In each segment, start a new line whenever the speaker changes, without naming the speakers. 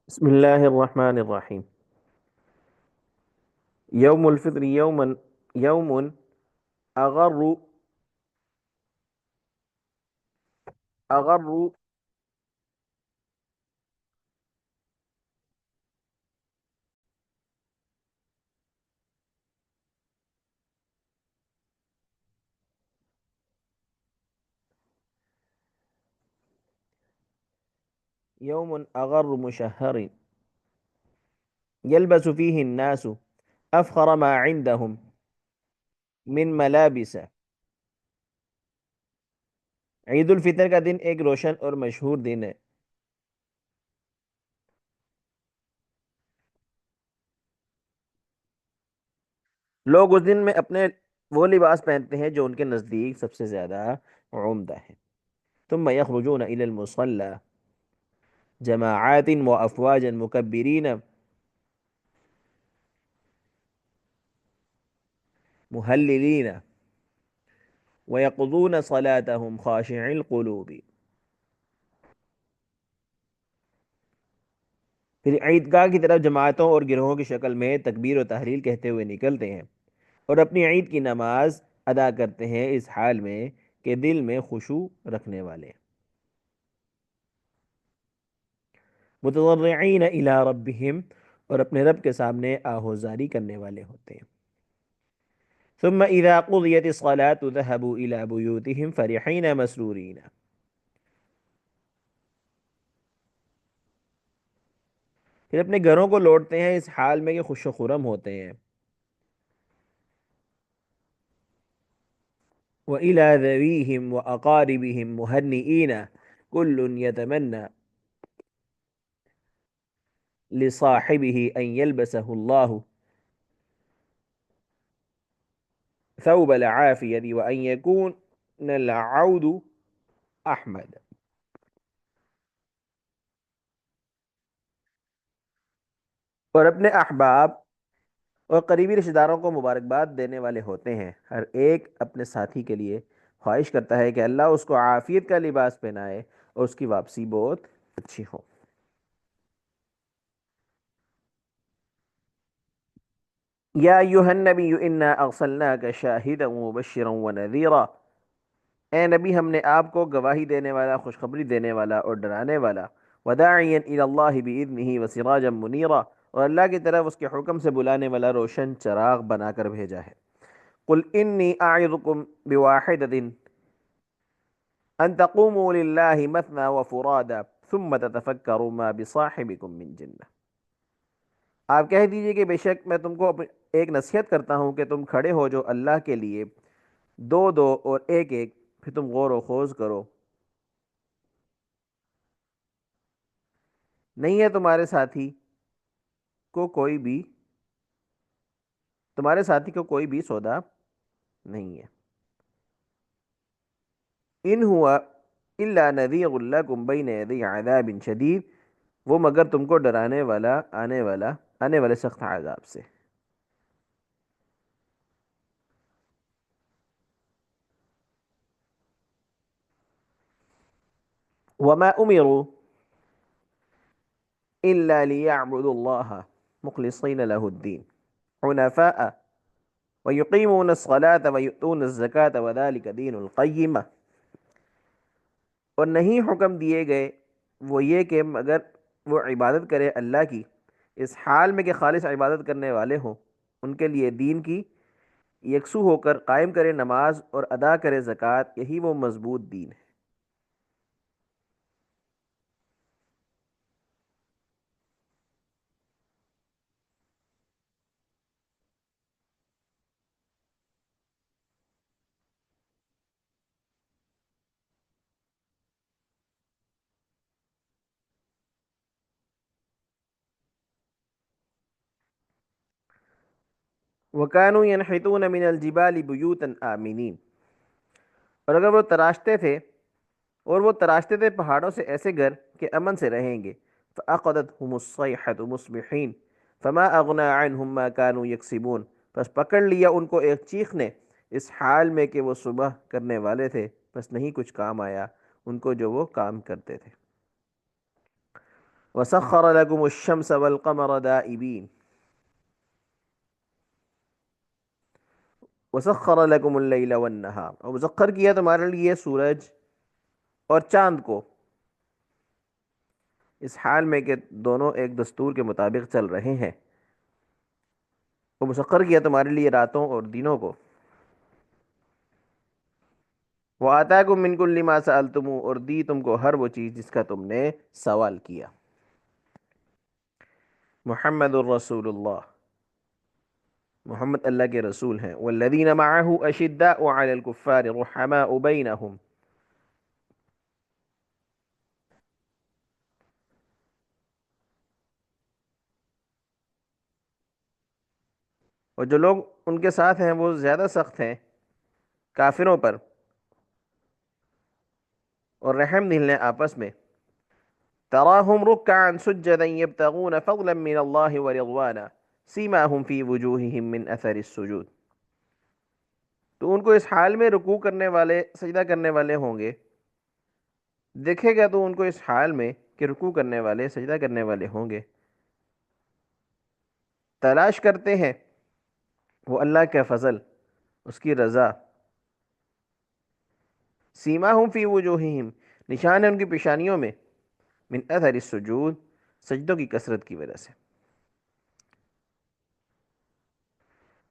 بسم الله الرحمن الرحيم. يوم الفطر يوم أغر أغر يوم أغر مشهر يلبس فيه الناس أفخر ما عندهم من ملابس. عید الفطر کا دن ایک روشن اور مشہور دن ہے. لوگ اس دن میں اپنے وہ لباس پہنتے ہیں جو ان کے نزدیک سب سے زیادہ عمدہ ہے. ثم يخرجون إلى المصلى جماعات وأفواجا مكبرين مهللين ويقضون صلاتهم خاشعي القلوب. پھر عیدگاہ کی طرف جماعتوں اور گروہوں کی شکل میں تکبیر و تحلیل کہتے ہوئے نکلتے ہیں اور اپنی عید کی نماز ادا کرتے ہیں اس حال میں کہ دل میں خشوع رکھنے والے، متضرعین الی ربہم، اور اپنے رب کے سامنے آہوزاری کرنے والے ہوتے ہیں. ثم اذا قضیت الصلاة ذهبوا الی بیوتہم فرحین مسرورین. پھر اپنے گھروں کو لوٹتے ہیں اس حال میں کہ خوش و خرم ہوتے ہیں. وَإِلَى ذَوِيهِمْ وَأَقَارِبِهِمْ مُهَنِّئِينَ كُلٌّ يَتَمَنَّى لصاحبه أن يلبسه الله ثوب العافية وأن يكون العود أحمد. اور اپنے احباب اور قریبی رشتہ داروں کو مبارکباد دینے والے ہوتے ہیں. ہر ایک اپنے ساتھی کے لیے خواہش کرتا ہے کہ اللہ اس کو عافیت کا لباس پہنائے اور اس کی واپسی بہت اچھی ہو. یا ایھا النبی انا ارسلناک شاہدا ومبشرا ونذیرا. اے نبی، ہم نے آپ کو گواہی دینے والا، خوشخبری دینے والا اور ڈرانے والا، وداعیا الی اللہ باذنہ وسراجا منیرا، اور اللہ کی طرف اس کے حکم سے بلانے والا روشن چراغ بنا کر بھیجا ہے. قل انی اعظکم بواحدۃ ان تقوموا للہ مثنى وفرادا ثم تتفکروا ما بصاحبکم من جنہ. آپ کہہ دیجئے کہ بے شک میں تم کو ایک نصیحت کرتا ہوں کہ تم کھڑے ہو جو اللہ کے لیے، دو دو اور ایک ایک، پھر تم غور و خوض کرو. نہیں ہے کو کوئی بھی تمہارے ساتھی کو کوئی بھی سودا نہیں ہے. ان ہوا الا نذیر لکم بین یدی عذاب شدید، وہ مگر تم کو ڈرانے والا آنے والے سخت عذاب سے. وما امروا الا ليعبدوا الله مخلصین له الدین حنفاء ويقيمون الصلاة ويؤتون الزكاة وذلك دین القیمہ. اور نہیں حکم دیے گئے وہ یہ کہ مگر وہ عبادت کرے اللہ کی، اس حال میں کہ خالص عبادت کرنے والے ہوں، ان کے لیے دین کی یکسو ہو کر قائم کرے نماز اور ادا کرے زکوٰۃ، یہی وہ مضبوط دین ہے. وَكَانُوا يَنْحِتُونَ مِنَ الْجِبَالِ بُيُوتًا آمِنِينَ. اور اگر وہ تراشتے تھے پہاڑوں سے ایسے گھر کہ امن سے رہیں گے. فَأَخَذَتْهُمُ الصَّيْحَةُ مُصْبِحِينَ فَمَا أَغْنَىٰ عَنْهُمْ مَا كَانُوا يَكْسِبُونَ. بس پکڑ لیا ان کو ایک چیخ نے اس حال میں کہ وہ صبح کرنے والے تھے، بس نہیں کچھ کام آیا ان کو جو وہ کام کرتے تھے. وسخر لكم الشمس والقمر دائبين وسخر لكم الليل والنهار، اور مسخر کیا تمہارے لیے سورج اور چاند کو، اس حال میں کہ دونوں ایک دستور کے مطابق چل رہے ہیں، وہ مسخر کیا تمہارے لیے راتوں اور دنوں کو، وَآتَاكُم مِّن كُلِّ مَا سَأَلْتُمُوهُ، اور دی تم کو ہر وہ چیز جس کا تم نے سوال کیا۔ محمد الرسول اللہ، محمد اللہ کے رسول ہیں۔ والذین معہ اشداء علی الکفار رحماء بینہم، اور جو لوگ ان کے ساتھ ہیں وہ زیادہ سخت ہیں کافروں پر، اور رحم دل ہیں آپس میں۔ تراہم رکعا سجدا یبتغون فضلا من اللہ ورضوانا سیماہم فی وجوہہم من اثر السجود، تو ان کو اس حال میں رکوع کرنے والے، سجدہ کرنے والے ہوں گے، دیکھے گا تو ان کو اس حال میں کہ رکوع کرنے والے، سجدہ کرنے والے ہوں گے، تلاش کرتے ہیں وہ اللہ کا فضل، اس کی رضا۔ سیماہم فی وجوہہم، نشان ہے ان کی پیشانیوں میں، من اثر السجود، سجدوں کی کثرت کی وجہ سے۔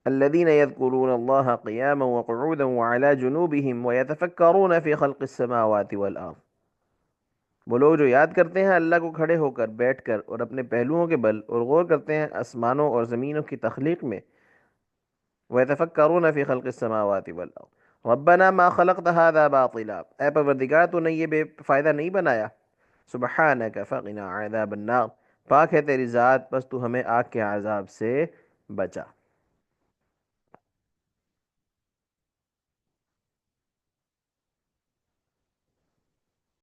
الذين يذكرون الله قياما وقعودا وعلى جنوبهم ويتفكرون في خلق السماوات والارض، وہ لوگ جو یاد کرتے ہیں اللہ کو کھڑے ہو کر، بیٹھ کر اور اپنے پہلوؤں کے بل، اور غور کرتے ہیں آسمانوں اور زمینوں کی تخلیق میں۔ وَيَتَفَكَّرُونَ فِي خَلْقِ السَّمَاوَاتِ وَالْأَرْضِ رَبَّنَا مَا خَلَقْتَ هَذَا بَاطِلًا، اے پروردگار تو نے یہ بے فائدہ نہیں بنایا، سبحانک فقنا عذاب النار، پاک ہے تیری ذات، بس تو ہمیں آگ کے عذاب سے بچا۔